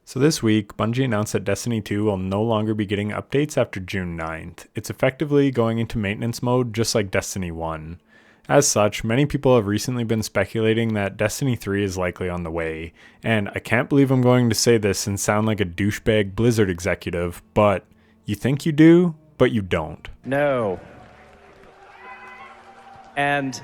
So this week, Bungie announced that Destiny 2 will no longer be getting updates after June 9th. It's effectively going into maintenance mode just like Destiny 1. As such, many people have recently been speculating that Destiny 3 is likely on the way, and I can't believe I'm going to say this and sound like a douchebag Blizzard executive, but you think you do, but you don't. No. And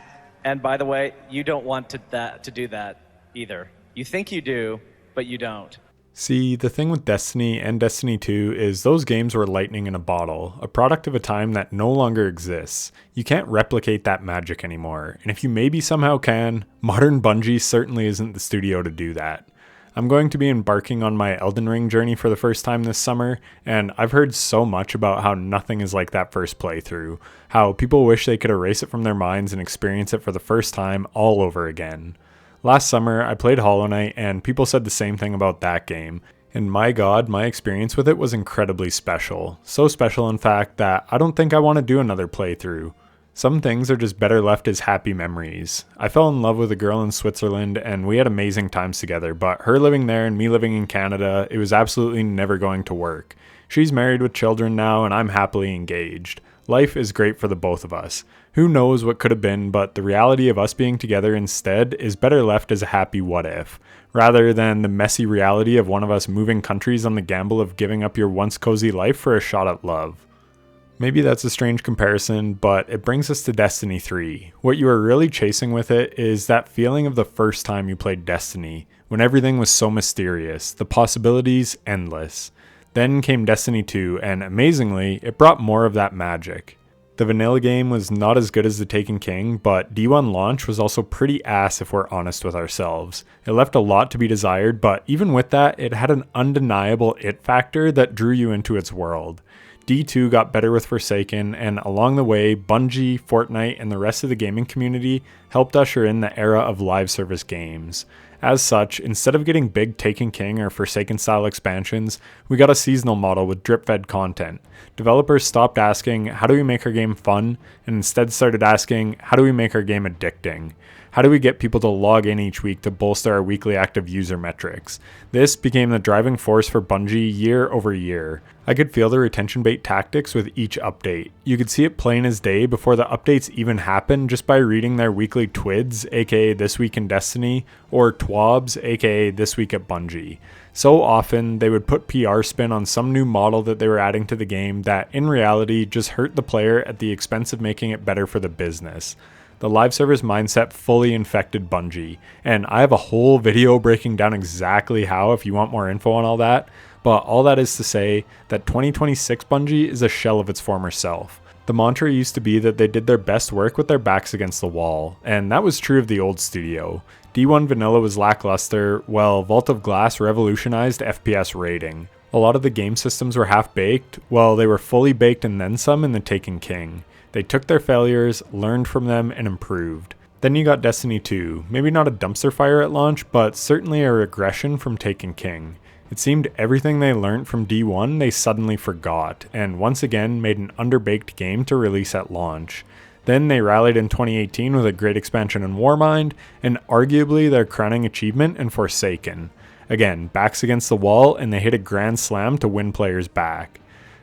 by the way, you don't want to do that either. You think you do, but you don't. See, the thing with Destiny and Destiny 2 is those games were lightning in a bottle, a product of a time that no longer exists. You can't replicate that magic anymore, and if you maybe somehow can, modern Bungie certainly isn't the studio to do that. I'm going to be embarking on my Elden Ring journey for the first time this summer, and I've heard so much about how nothing is like that first playthrough, how people wish they could erase it from their minds and experience it for the first time all over again. Last summer, I played Hollow Knight, and people said the same thing about that game. And my god, my experience with it was incredibly special. So special, in fact, that I don't think I want to do another playthrough. Some things are just better left as happy memories. I fell in love with a girl in Switzerland, and we had amazing times together, but her living there and me living in Canada, it was absolutely never going to work. She's married with children now, and I'm happily engaged. Life is great for the both of us. Who knows what could have been, but the reality of us being together instead is better left as a happy what if, rather than the messy reality of one of us moving countries on the gamble of giving up your once cozy life for a shot at love. Maybe that's a strange comparison, but it brings us to Destiny 3. What you are really chasing with it is that feeling of the first time you played Destiny, when everything was so mysterious, the possibilities endless. Then came Destiny 2, and amazingly, it brought more of that magic. The vanilla game was not as good as The Taken King, but D1 launch was also pretty ass if we're honest with ourselves. It left a lot to be desired, but even with that, it had an undeniable it factor that drew you into its world. D2 got better with Forsaken, and along the way, Bungie, Fortnite, and the rest of the gaming community helped usher in the era of live service games. As such, instead of getting big Taken King or Forsaken style expansions, we got a seasonal model with drip-fed content. Developers stopped asking, how do we make our game fun, and instead started asking, how do we make our game addicting? How do we get people to log in each week to bolster our weekly active user metrics? This became the driving force for Bungie year over year. I could feel the retention bait tactics with each update. You could see it plain as day before the updates even happened just by reading their weekly TWIDs, aka This Week in Destiny, or TWABs, aka This Week at Bungie. So often, they would put PR spin on some new model that they were adding to the game that, in reality, just hurt the player at the expense of making it better for the business. The live service mindset fully infected Bungie, and I have a whole video breaking down exactly how if you want more info on all that, but all that is to say that 2026 Bungie is a shell of its former self. The mantra used to be that they did their best work with their backs against the wall, and that was true of the old studio. D1 Vanilla was lackluster, while Vault of Glass revolutionized FPS rating. A lot of the game systems were half-baked, while they were fully baked and then some in The Taken King. They took their failures, learned from them, and improved. Then you got Destiny 2, maybe not a dumpster fire at launch, but certainly a regression from Taken King. It seemed everything they learned from D1 they suddenly forgot, and once again made an underbaked game to release at launch. Then they rallied in 2018 with a great expansion in Warmind, and arguably their crowning achievement in Forsaken. Again, backs against the wall, and they hit a grand slam to win players back.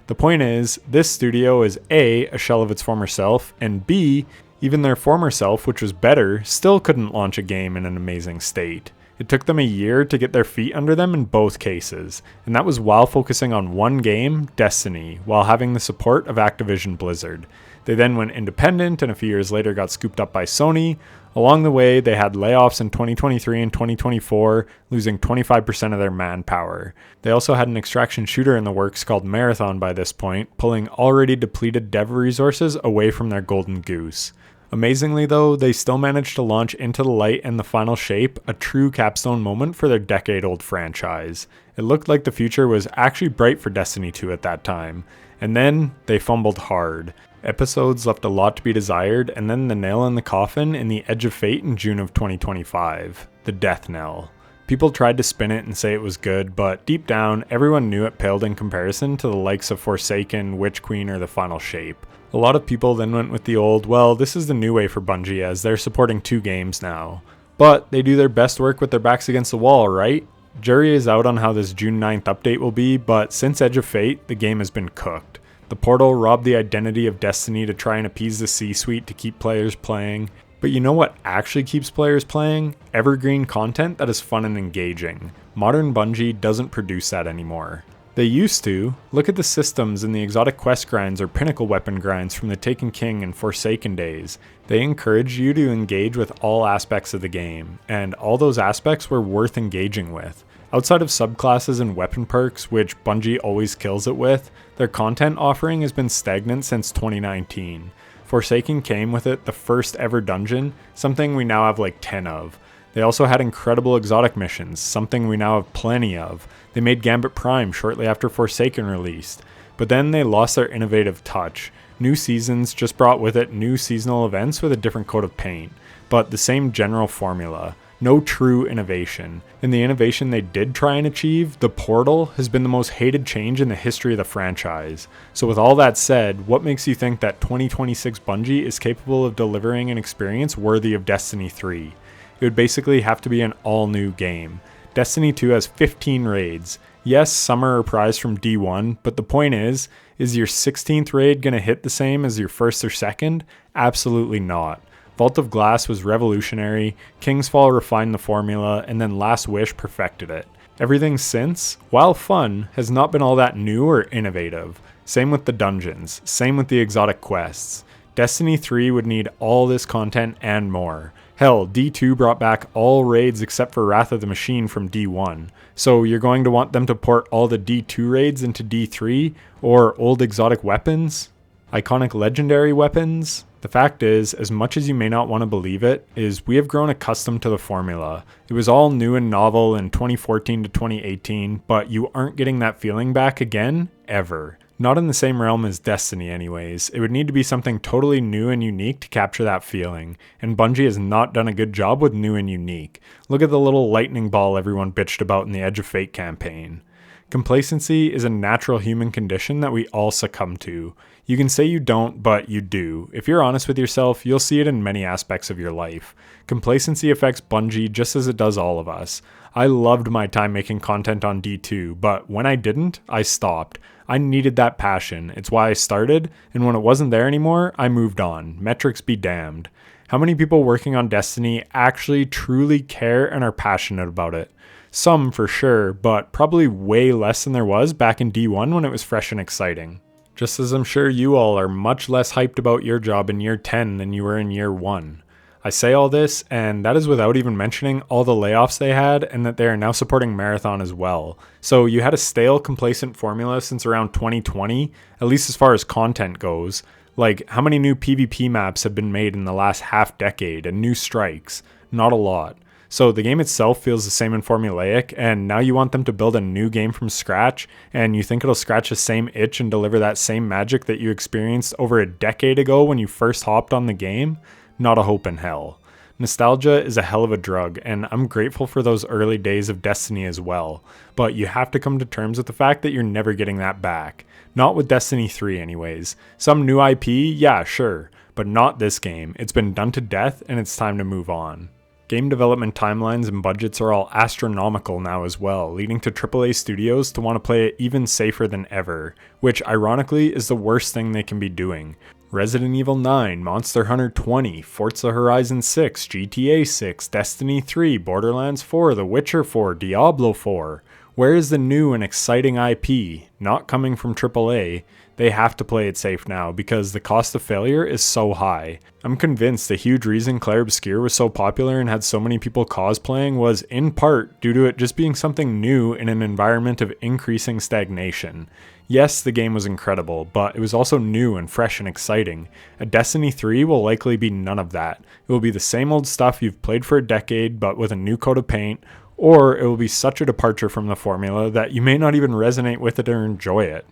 The point is, this studio is A, a shell of its former self, and B, even their former self, which was better, still couldn't launch a game in an amazing state. It took them a year to get their feet under them in both cases, and that was while focusing on one game, Destiny, while having the support of Activision Blizzard. They then went independent and a few years later got scooped up by Sony. Along the way, they had layoffs in 2023 and 2024, losing 25% of their manpower. They also had an extraction shooter in the works called Marathon by this point, pulling already depleted dev resources away from their golden goose. Amazingly though, they still managed to launch Into the Light and the Final Shape, a true capstone moment for their decade-old franchise. It looked like the future was actually bright for Destiny 2 at that time. And then, they fumbled hard. Episodes left a lot to be desired, and then the nail in the coffin in the Edge of Fate in June of 2025. The death knell. People tried to spin it and say it was good, but deep down, everyone knew it paled in comparison to the likes of Forsaken, Witch Queen, or the Final Shape. A lot of people then went with the old, well, this is the new way for Bungie as they're supporting 2 games now. But they do their best work with their backs against the wall, right? Jury is out on how this June 9th update will be, but since Edge of Fate, the game has been cooked. The portal robbed the identity of Destiny to try and appease the C-suite to keep players playing. But you know what actually keeps players playing? Evergreen content that is fun and engaging. Modern Bungie doesn't produce that anymore. They used to. Look at the systems in the exotic quest grinds or pinnacle weapon grinds from the Taken King and Forsaken days. They encouraged you to engage with all aspects of the game, and all those aspects were worth engaging with. Outside of subclasses and weapon perks, which Bungie always kills it with, their content offering has been stagnant since 2019. Forsaken came with it the first ever dungeon, something we now have like 10 of. They also had incredible exotic missions, something we now have plenty of. They made Gambit Prime shortly after Forsaken released, but then they lost their innovative touch. New seasons just brought with it new seasonal events with a different coat of paint, but the same general formula. No true innovation. And the innovation they did try and achieve, the portal, has been the most hated change in the history of the franchise. So with all that said, what makes you think that 2026 Bungie is capable of delivering an experience worthy of Destiny 3? It would basically have to be an all-new game. Destiny 2 has 15 raids. Yes, some are reprised from D1, but the point is your 16th raid going to hit the same as your first or second? Absolutely not. Vault of Glass was revolutionary, King's Fall refined the formula, and then Last Wish perfected it. Everything since, while fun, has not been all that new or innovative. Same with the dungeons, same with the exotic quests. Destiny 3 would need all this content and more. Hell, D2 brought back all raids except for Wrath of the Machine from D1. So you're going to want them to port all the D2 raids into D3? Or old exotic weapons? Iconic legendary weapons? The fact is, as much as you may not want to believe it, is we have grown accustomed to the formula. It was all new and novel in 2014 to 2018, but you aren't getting that feeling back again, ever. Not in the same realm as Destiny anyways. It would need to be something totally new and unique to capture that feeling, and Bungie has not done a good job with new and unique. Look at the little lightning ball everyone bitched about in the Edge of Fate campaign. Complacency is a natural human condition that we all succumb to. You can say you don't, but you do. If you're honest with yourself, you'll see it in many aspects of your life. Complacency affects Bungie just as it does all of us. I loved my time making content on D2, but when I didn't, I stopped. I needed that passion. It's why I started, and when it wasn't there anymore, I moved on. Metrics be damned. How many people working on Destiny actually truly care and are passionate about it? Some for sure, but probably way less than there was back in D1 when it was fresh and exciting. Just as I'm sure you all are much less hyped about your job in year 10 than you were in year 1. I say all this, and that is without even mentioning all the layoffs they had and that they are now supporting Marathon as well. So you had a stale, complacent formula since around 2020, at least as far as content goes. Like, how many new PvP maps have been made in the last half decade and new strikes? Not a lot. So the game itself feels the same and formulaic, and now you want them to build a new game from scratch, and you think it'll scratch the same itch and deliver that same magic that you experienced over a decade ago when you first hopped on the game? Not a hope in hell. Nostalgia is a hell of a drug, and I'm grateful for those early days of Destiny as well, but you have to come to terms with the fact that you're never getting that back. Not with Destiny 3 anyways. Some new IP, yeah, sure, but not this game. It's been done to death, and it's time to move on. Game development timelines and budgets are all astronomical now as well, leading to AAA studios to want to play it even safer than ever, which ironically is the worst thing they can be doing. Resident Evil 9, Monster Hunter 20, Forza Horizon 6, GTA 6, Destiny 3, Borderlands 4, The Witcher 4, Diablo 4. Where is the new and exciting IP? Not coming from AAA. They have to play it safe now because the cost of failure is so high. I'm convinced the huge reason Clair Obscur was so popular and had so many people cosplaying was in part due to it just being something new in an environment of increasing stagnation. Yes, the game was incredible, but it was also new and fresh and exciting. A Destiny 3 will likely be none of that. It will be the same old stuff you've played for a decade but with a new coat of paint, or it will be such a departure from the formula that you may not even resonate with it or enjoy it.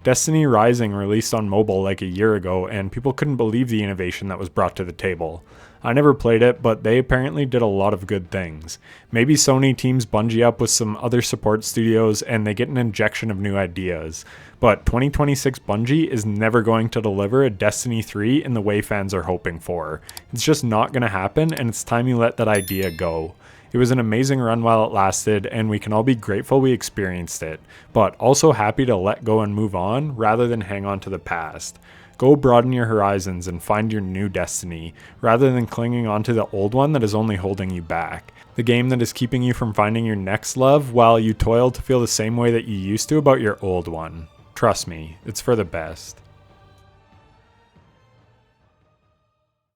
Destiny Rising released on mobile like a year ago, and people couldn't believe the innovation that was brought to the table. I never played it, but they apparently did a lot of good things. Maybe Sony teams Bungie up with some other support studios and they get an injection of new ideas. But 2026 Bungie is never going to deliver a Destiny 3 in the way fans are hoping for. It's just not going to happen, and it's time you let that idea go. It was an amazing run while it lasted, and we can all be grateful we experienced it, but also happy to let go and move on rather than hang on to the past. Go broaden your horizons and find your new destiny, rather than clinging on to the old one that is only holding you back. The game that is keeping you from finding your next love while you toil to feel the same way that you used to about your old one. Trust me, it's for the best.